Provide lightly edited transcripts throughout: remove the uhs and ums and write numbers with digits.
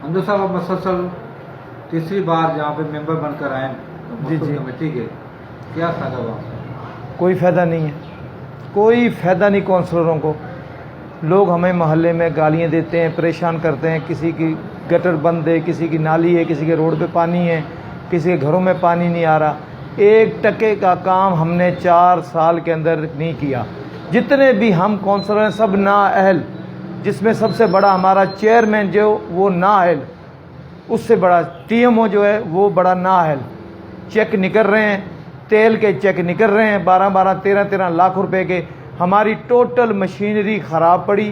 हमजा साहब अब मसलसल तीसरी बार जहाँ पे मेंबर बनकर आए जी जी कमेटी के, क्या फ़ायदा हुआ? कोई फ़ायदा नहीं है, कोई फ़ायदा नहीं काउंसलरों को। लोग हमें मोहल्ले में गालियाँ देते हैं, परेशान करते हैं, किसी की गटर बंद है, किसी की नाली है, किसी के रोड पे पानी है, किसी के घरों में पानी नहीं आ रहा। 1 टके का काम हमने 4 साल के अंदर नहीं किया। जितने भी हम काउंसलर हैं सब नाअहल, जिसमें सबसे बड़ा हमारा चेयरमैन जो वो नाअहल, उससे बड़ा टीएमओ जो है वो बड़ा नाअहल। चेक निकल रहे हैं, तेल के चेक निकल रहे हैं 12-12, 13-13 लाख रुपए के। हमारी टोटल मशीनरी ख़राब पड़ी,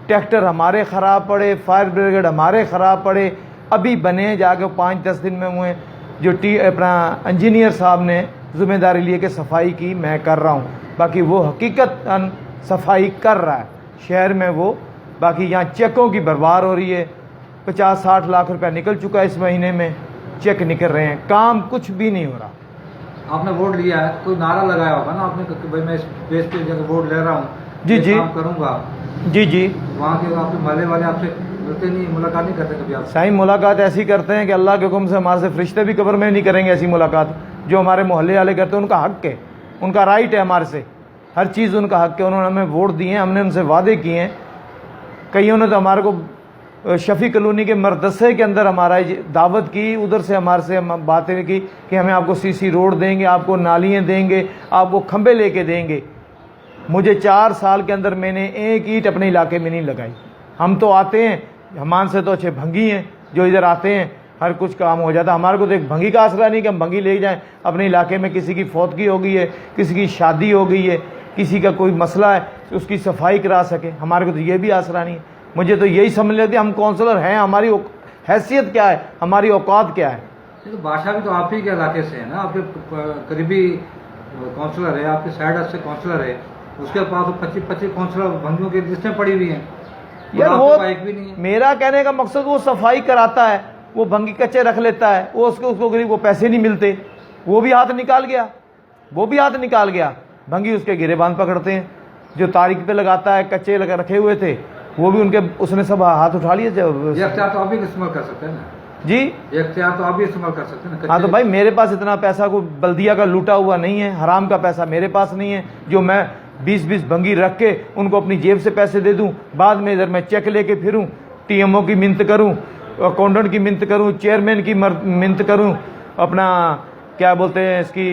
ट्रैक्टर हमारे ख़राब पड़े, फायर ब्रिगेड हमारे ख़राब पड़े। अभी बने जाके 5-10 दिन में हुए। जो अपना इंजीनियर साहब ने ज़िम्मेदारी लिए कि सफाई की, मैं कर रहा हूँ, बाकी वो हकीकतन सफाई कर रहा है शहर में वो। बाकी यहाँ चेकों की बर्बाद हो रही है, 50-60 लाख रुपया निकल चुका है इस महीने में, चेक निकल रहे हैं, काम कुछ भी नहीं हो रहा। आपने वोट लिया है, कोई नारा लगाया होगा ना आपने कि भाई मैं इस बेस पे जगह वोट ले रहा हूँ, जी जी काम करूँगा। जी जी। वहाँ के आपके मोहल्ले वाले आपसे मिलते नहीं, मुलाकात नहीं करते कभी आप? साईं मुलाकात ऐसी करते हैं कि अल्लाह के हुक्म से हमारे से फरिश्ते भी कब्र में नहीं करेंगे ऐसी मुलाकात। जो हमारे मोहल्ले वाले करते हैं उनका हक है, उनका राइट है, हमारे से हर चीज़ उनका हक है। उन्होंने हमें वोट दिए हैं, हमने उनसे वादे किए हैं। कईयों ने तो हमारे को शफी कॉलोनी के मरदसे के अंदर हमारा दावत की, उधर से हमारे से बातें की कि हमें आपको सीसी रोड देंगे, आपको नालियाँ देंगे, आपको खंबे लेके देंगे। मुझे 4 साल के अंदर मैंने एक ईंट अपने इलाके में नहीं लगाई। हम तो आते हैं, हमान से तो अच्छे भंगी हैं जो इधर आते हैं, हर कुछ काम हो जाता है। हमारे को तो एक भंगी का आसरा नहीं कि हम भंगी ले जाएं अपने इलाके में। किसी की फौतगी हो गई है, किसी की शादी हो गई है, किसी का कोई मसला है तो उसकी सफाई करा सके, हमारे को तो ये भी आसरा नहीं है। मुझे तो यही समझ लेते हम काउंसलर हैं, हमारी हैसियत क्या है, हमारी औकात क्या है। तो भाषा भी तो आप ही के इलाके से है ना, आपके करीबी काउंसलर है, आपके साइड से काउंसलर है, उसके पास तो 25 काउंसलर भंगियों की लिस्टें पड़ी हुई हैं यार। वो एक भी नहीं है। मेरा कहने का मकसद वो सफाई कराता है, वो भंगी कच्चे रख लेता है, वो उसको गरीब को पैसे नहीं मिलते, वो भी हाथ निकाल गया, वो भी हाथ निकाल गया। भंगी उसके गिरेबान पकड़ते हैं, जो तारीख पे लगाता है, कच्चे लगा रखे हुए थे वो भी उनके, उसने सब हाथ उठा लिए। ये अख्तियार तो आप भी इस्तेमाल कर सकते हैं ना जी, ये अख्तियार तो आप भी इस्तेमाल कर सकते हैं ना। हाँ तो भाई मेरे पास इतना पैसा को बल्दिया का लूटा हुआ नहीं है, हराम का पैसा मेरे पास नहीं है जो मैं 20-20 भंगी रख के उनको अपनी जेब से पैसे दे दूं, बाद में इधर मैं चेक लेके फिरूं, टीएमओ की मिन्नत करूं, अकाउंटेंट की मिन्नत करूं, चेयरमैन की मिन्नत करूं, अपना क्या बोलते हैं इसकी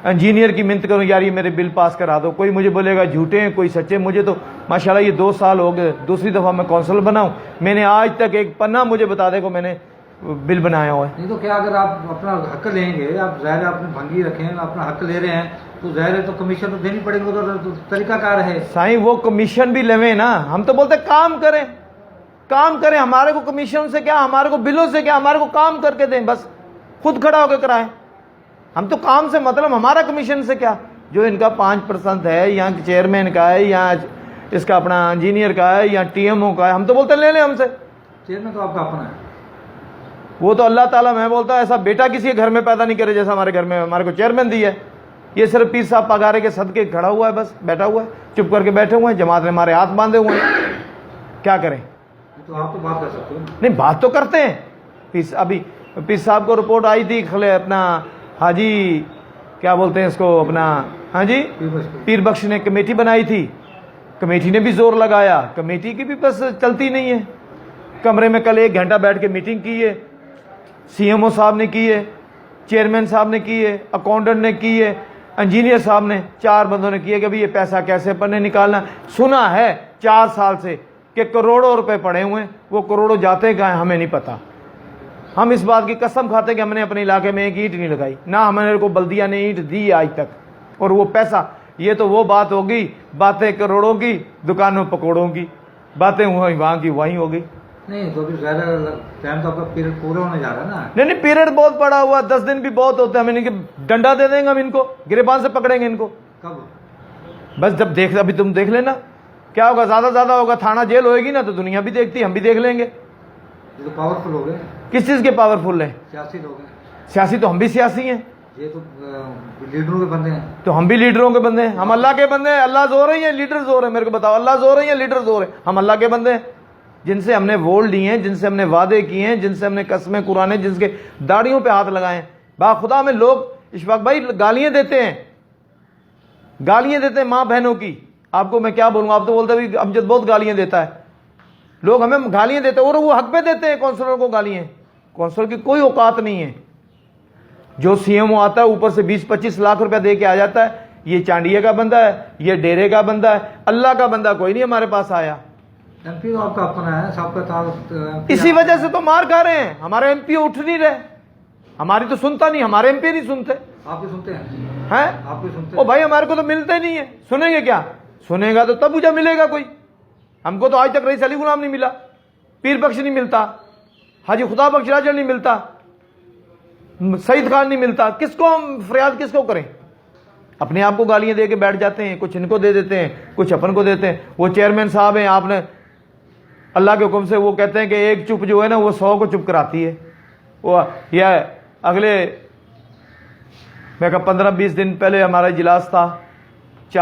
इंजीनियर की मिन्नत करूं, यार ये मेरे बिल पास करा दो। कोई मुझे बोलेगा झूठे हैं, कोई सच्चे। मुझे तो माशाल्लाह ये 2 साल हो गए, दूसरी दफ़ा मैं काउंसिलर बना हूं, मैंने आज तक एक पन्ना मुझे बता दे को मैंने बिल बनाया हुआ है। नहीं तो क्या, अगर आप अपना हक लेंगे, आप ज़ाहिर है आपने भंगी रखे हैं, अपना हक ले रहे हैं, तो ज़ाहिर है तो कमीशन तो देनी पड़ेगी, तो तरीकाकार है। साईं वो कमीशन भी लेवे ना, हम तो बोलते काम करें, काम करें, हमारे को कमीशन से क्या, हमारे को बिलों से क्या, हमारे को काम करके दें, बस खुद खड़ा होकर कराएं। हम तो काम से मतलब, हमारा कमीशन से क्या। जो इनका 5% है, या चेयरमैन का है, या इसका अपना इंजीनियर का है, या टीएमओ का है, हम तो बोलते ले लें हमसे। चेयरमैन तो आपका अपना है, वो तो अल्लाह ताला, मैं बोलता हूं ऐसा बेटा किसी के घर में पैदा नहीं करे जैसा हमारे घर में हमारे को चेयरमैन दिया है। ये सिर्फ पीर साहब पगारे के सदके खड़ा हुआ है, बस बैठा हुआ है, चुप करके बैठे हुए हैं, जमात ने हमारे हाथ बांधे हुए हैं, क्या करें। तो आप तो बात कर सकते हो। नहीं बात तो करते हैं। अभी पीर साहब को रिपोर्ट आई थी, अपना हाजी क्या बोलते हैं इसको, अपना हाँ जी पीर बख्श ने कमेटी बनाई थी, कमेटी ने भी जोर लगाया, कमेटी की भी बस चलती नहीं है। कमरे में कल 1 घंटा बैठ के मीटिंग की है, सीएमओ साहब ने की है, चेयरमैन साहब ने की है, अकाउंटेंट ने की है, इंजीनियर साहब ने, 4 बंदों ने किया कि भाई ये पैसा कैसे अपन ने निकालना। सुना है 4 साल से कि करोड़ों रुपए पड़े हुए हैं, वो करोड़ों जाते कहाँ हैं हमें नहीं पता। हम इस बात की कसम खाते कि हमने अपने इलाके में एक ईंट नहीं लगाई, ना हमारे को बल्दिया ने ईंट दी आज तक। और वो पैसा, ये तो वो बात हो गई, बातें करोड़ों की, दुकानों पकौड़ों की, बातें वहाँ की वहीं हो गई। नहीं तो अभी ज़्यादा टाइम तो आपका पीरियड पूरा होने जा रहा है ना। नहीं पीरियड बहुत पड़ा हुआ, 10 दिन भी बहुत होते हैं। हम इनके डंडा दे देंगे, हम इनको गिरेबान से पकड़ेंगे इनको। कब? बस जब देख, अभी तुम देख लेना क्या होगा, ज्यादा होगा, थाना जेल होएगी ना तो दुनिया भी देखती, हम भी देख लेंगे। ये तो पावरफुल हो गए। किस चीज के पावरफुल है? सियासी लोग हैं। सियासी तो हम भी सियासी हैं, ये तो लीडरों के बंदे हैं। तो हम भी लीडरों के बंदे हैं, हम अल्लाह के बंदे हैं। अल्लाह जोर है या लीडर जोर है, मेरे को बताओ, अल्लाह जोर है या लीडर जोर है? हम अल्लाह के बंदे हैं। जिनसे हमने वोट लिए हैं, जिनसे हमने वादे किए हैं, जिनसे हमने कस्में कुराने, जिनके दाढ़ियों पे हाथ लगाए हैं। बाखुदा में लोग इशफाक भाई गालियां देते हैं, गालियां देते हैं माँ बहनों की। आपको मैं क्या बोलूंगा, आप तो बोलते भी अमजद बहुत गालियां देता है। लोग हमें गालियां देते हैं और वो हक पे देते हैं काउंसलर को गालियां। काउंसलर की कोई औकात नहीं है। जो सीएमओ आता है ऊपर से 20-25 लाख रुपया दे के आ जाता है। ये चांडिया का बंदा है, ये डेरे का बंदा है, अल्लाह का बंदा कोई नहीं हमारे पास आया। एमपी तो आपका अपना है, सबका ताल्लुक इसी वजह से तो मार खा रहे हैं। हमारे एमपी उठ नहीं रहे, हमारी तो सुनता नहीं, हमारे एमपी नहीं सुनते आपकी सुनते हैं, हैं। आपकी सुनते ओ भाई हमारे को तो मिलते नहीं है, सुनेंगे क्या? सुनेगा तो तब मुझे मिलेगा कोई। हमको तो आज तक रईस अली गुलाम नहीं मिला, पीर बख्श नहीं मिलता, हाजी खुदा बख्श राजल नहीं मिलता, सईद खान नहीं मिलता। किसको हम फरियाद किसको करें? अपने आप को गालियां दे के बैठ जाते हैं, कुछ इनको दे देते हैं, कुछ अपन को देते हैं। वो चेयरमैन साहब हैं, आपने अल्लाह के हुक्म से वो कहते हैं कि एक चुप जो है ना वो 100 को चुप कराती है। वो या अगले मैं 15-20 दिन पहले हमारा इजलास था,